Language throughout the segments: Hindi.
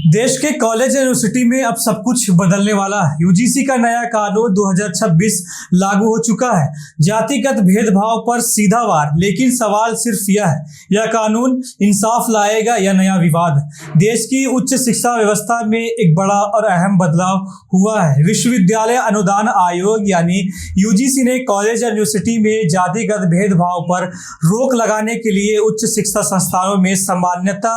देश के कॉलेज यूनिवर्सिटी में अब सब कुछ बदलने वाला है। यूजीसी का नया कानून 2026 लागू हो चुका है। जातिगत भेदभाव पर सीधा वार, लेकिन सवाल सिर्फ यह कानून इंसाफ लाएगा या नया विवाद। देश की उच्च शिक्षा व्यवस्था में एक बड़ा और अहम बदलाव हुआ है। विश्वविद्यालय अनुदान आयोग यानी यूजीसी ने कॉलेज और यूनिवर्सिटी में जातिगत भेदभाव पर रोक लगाने के लिए उच्च शिक्षा संस्थानों में समानता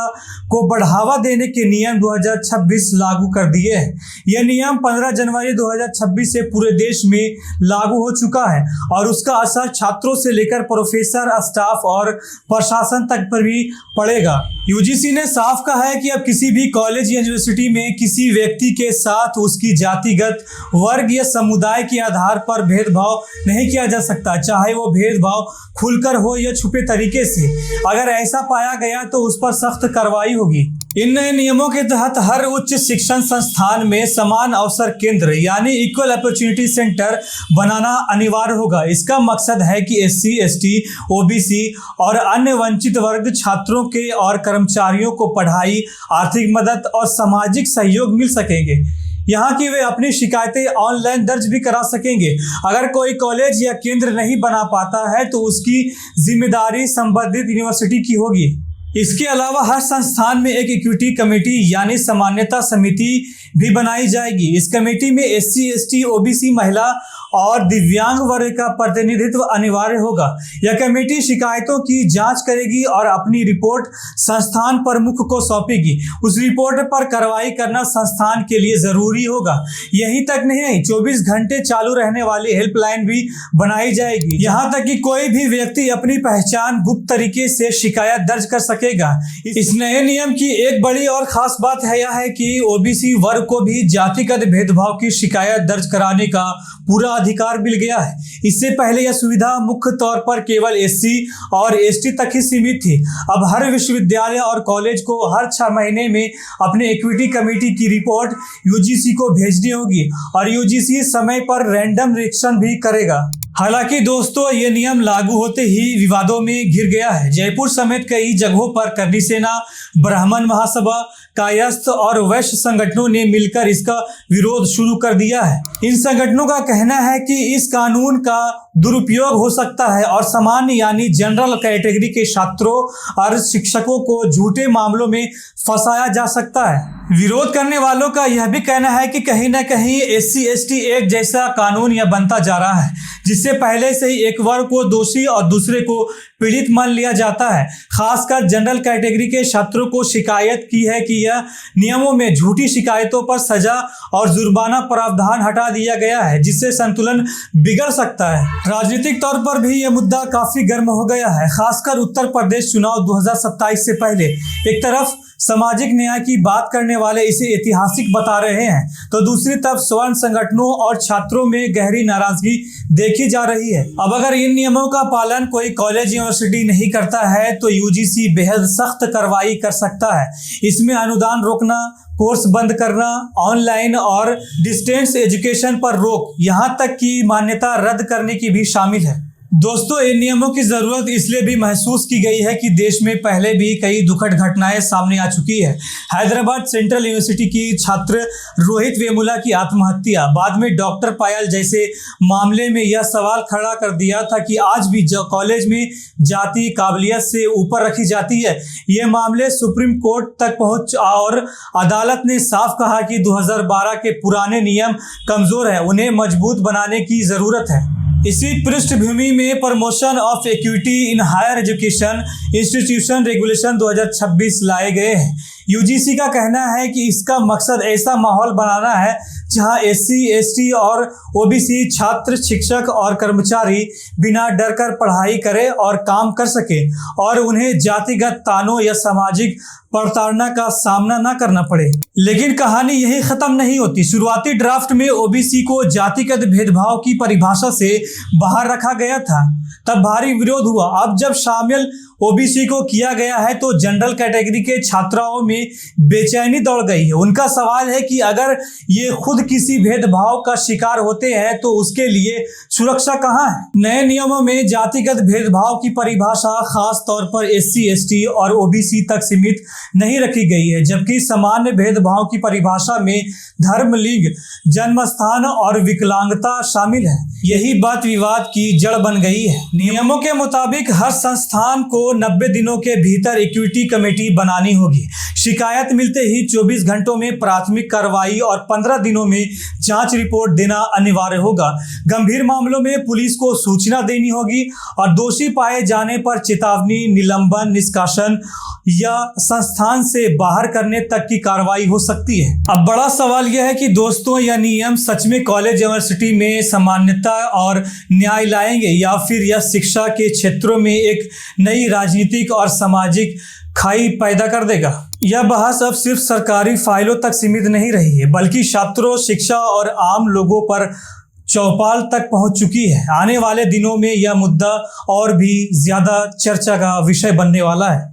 को बढ़ावा देने के नियम 2026 लागू कर दिए हैं। यह नियम 15 जनवरी 2026 से पूरे देश में लागू हो चुका है और उसका असर छात्रों से लेकर प्रोफेसर, स्टाफ और प्रशासन तक पर भी पड़ेगा। यूजीसी ने साफ कहा है कि अब किसी भी कॉलेज या यूनिवर्सिटी में किसी व्यक्ति के साथ उसकी जातिगत, वर्ग या समुदाय के आधार पर भेदभाव नहीं किया जा सकता, चाहे वो भेदभाव खुलकर हो या छुपे तरीके से। अगर ऐसा पाया गया तो उस पर सख्त कार्रवाई होगी। इन नए नियमों के तहत हर उच्च शिक्षण संस्थान में समान अवसर केंद्र यानी इक्वल अपॉर्चुनिटी सेंटर बनाना अनिवार्य होगा। इसका मकसद है कि एससी, एसटी, ओबीसी और अन्य वंचित वर्ग छात्रों के और कर्मचारियों को पढ़ाई, आर्थिक मदद और सामाजिक सहयोग मिल सकेंगे। यहाँ की वे अपनी शिकायतें ऑनलाइन दर्ज भी करा सकेंगे। अगर कोई कॉलेज या केंद्र नहीं बना पाता है तो उसकी जिम्मेदारी संबंधित यूनिवर्सिटी की होगी। इसके अलावा हर संस्थान में एक इक्विटी कमेटी यानी सामान्यता समिति भी बनाई जाएगी। इस कमेटी में एससी, एसटी, ओबीसी, महिला और दिव्यांग वर्ग का प्रतिनिधित्व अनिवार्य होगा। यह कमेटी शिकायतों की जांच करेगी और अपनी रिपोर्ट संस्थान प्रमुख को सौंपेगी। उस रिपोर्ट पर कार्रवाई करना संस्थान के लिए जरूरी होगा। यहीं तक नहीं, 24 घंटे चालू रहने वाली हेल्पलाइन भी बनाई जाएगी। यहाँ तक कि कोई भी व्यक्ति अपनी पहचान गुप्त तरीके से शिकायत दर्ज कर सकेगा। इस नए नियम की एक बड़ी और खास बात यह है कि ओबीसी वर्ग को भी जातिगत भेदभाव की शिकायत दर्ज कराने का पूरा अधिकार मिल गया है। इससे पहले यह सुविधा मुख्य तौर पर केवल एससी और एसटी तक ही सीमित थी। अब हर विश्वविद्यालय और कॉलेज को हर 6 महीने में अपने इक्विटी कमेटी की रिपोर्ट यूजीसी को भेजनी होगी और यूजीसी समय पर रैंडम निरीक्षण भी करेगा। हालांकि दोस्तों, ये नियम लागू होते ही विवादों में घिर गया है। जयपुर समेत कई जगहों पर करनी सेना, ब्राह्मण महासभा, कायस्थ और वैश्य संगठनों ने मिलकर इसका विरोध शुरू कर दिया है। इन संगठनों का कहना है कि इस कानून का दुरुपयोग हो सकता है और सामान्य यानी जनरल कैटेगरी के छात्रों और शिक्षकों को झूठे मामलों में फंसाया जा सकता है। विरोध करने वालों का यह भी कहना है कि कहीं न कहीं एससी, एसटी एक जैसा कानून यह बनता जा रहा है, जिससे पहले से ही एक वर्ग को दोषी और दूसरे को पीड़ित मान लिया जाता है। खासकर जनरल कैटेगरी के छात्रों को शिकायत की है कि यह नियमों में झूठी शिकायतों पर सजा और जुर्माना प्रावधान हटा दिया गया है, जिससे संतुलन बिगड़ सकता है। राजनीतिक तौर पर भी यह मुद्दा काफी गर्म हो गया है। खासकर उत्तर प्रदेश चुनाव 2027 से पहले एक तरफ सामाजिक न्याय की बात करने वाले इसे ऐतिहासिक बता रहे हैं, तो दूसरी तरफ स्वर्ण संगठनों और छात्रों में गहरी नाराजगी देखी जा रही है। अब अगर इन नियमों का पालन कोई कॉलेज यूनिवर्सिटी नहीं करता है तो यूजीसी बेहद सख्त कार्रवाई कर सकता है। इसमें अनुदान रोकना, कोर्स बंद करना, ऑनलाइन और डिस्टेंस एजुकेशन पर रोक, यहाँ तक कि मान्यता रद्द करने की भी शामिल है। दोस्तों, इन नियमों की जरूरत इसलिए भी महसूस की गई है कि देश में पहले भी कई दुखद घटनाएं सामने आ चुकी है। हैदराबाद सेंट्रल यूनिवर्सिटी की छात्र रोहित वेमुला की आत्महत्या, बाद में डॉक्टर पायल जैसे मामले में यह सवाल खड़ा कर दिया था कि आज भी जो कॉलेज में जाति काबिलियत से ऊपर रखी जाती है। ये मामले सुप्रीम कोर्ट तक पहुंच और अदालत ने साफ कहा कि 2012 के पुराने नियम कमजोर है, उन्हें मजबूत बनाने की जरूरत है। इसी पृष्ठभूमि में promotion of equity in higher education institution regulation 2026 लाए गए हैं। यूजीसी का कहना है कि इसका मकसद ऐसा माहौल बनाना है जहां एससी, एसटी और ओबीसी छात्र, शिक्षक और कर्मचारी बिना डर कर पढ़ाई करें और काम कर सके और उन्हें जातिगत तानों या सामाजिक प्रताड़ना का सामना न करना पड़े। लेकिन कहानी यही खत्म नहीं होती। शुरुआती ड्राफ्ट में ओबीसी को जातिगत भेदभाव की परिभाषा से बाहर रखा गया था, तब भारी विरोध हुआ। अब जब शामिल ओबीसी को किया गया है तो जनरल कैटेगरी के छात्राओं में बेचैनी दौड़ गई है। उनका सवाल है कि अगर ये खुद खुद किसी भेदभाव का शिकार होते हैं तो उसके लिए सुरक्षा कहाँ है। नए नियमों में जातिगत भेदभाव की परिभाषा खास तौर पर SC, ST और OBC तक सीमित नहीं रखी गई है, जबकि सामान्य भेदभाव की परिभाषा में धर्म, लिंग, जन्म स्थान और विकलांगता शामिल है। यही बात विवाद की जड़ बन गई है। नियमों के मुताबिक हर संस्थान को 90 दिनों के भीतर इक्विटी कमेटी बनानी होगी। शिकायत मिलते ही 24 घंटों में प्राथमिक कार्रवाई और 15 दिनों में जांच रिपोर्ट देना अनिवार्य होगा। गंभीर मामलों में पुलिस को सूचना देनी होगी और दोषी पाए जाने पर चेतावनी, निलंबन, निष्कासन या संस्थान से बाहर करने तक की कार्रवाई हो सकती है। अब बड़ा सवाल यह है कि दोस्तों, यह नियम सच में कॉलेज यूनिवर्सिटी में सामान्यता और न्याय लाएंगे या फिर यह शिक्षा के क्षेत्रों में एक नई राजनीतिक और सामाजिक खाई पैदा कर देगा। यह बहस अब सिर्फ सरकारी फाइलों तक सीमित नहीं रही है, बल्कि छात्रों, शिक्षा और आम लोगों पर चौपाल तक पहुंच चुकी है। आने वाले दिनों में यह मुद्दा और भी ज्यादा चर्चा का विषय बनने वाला है।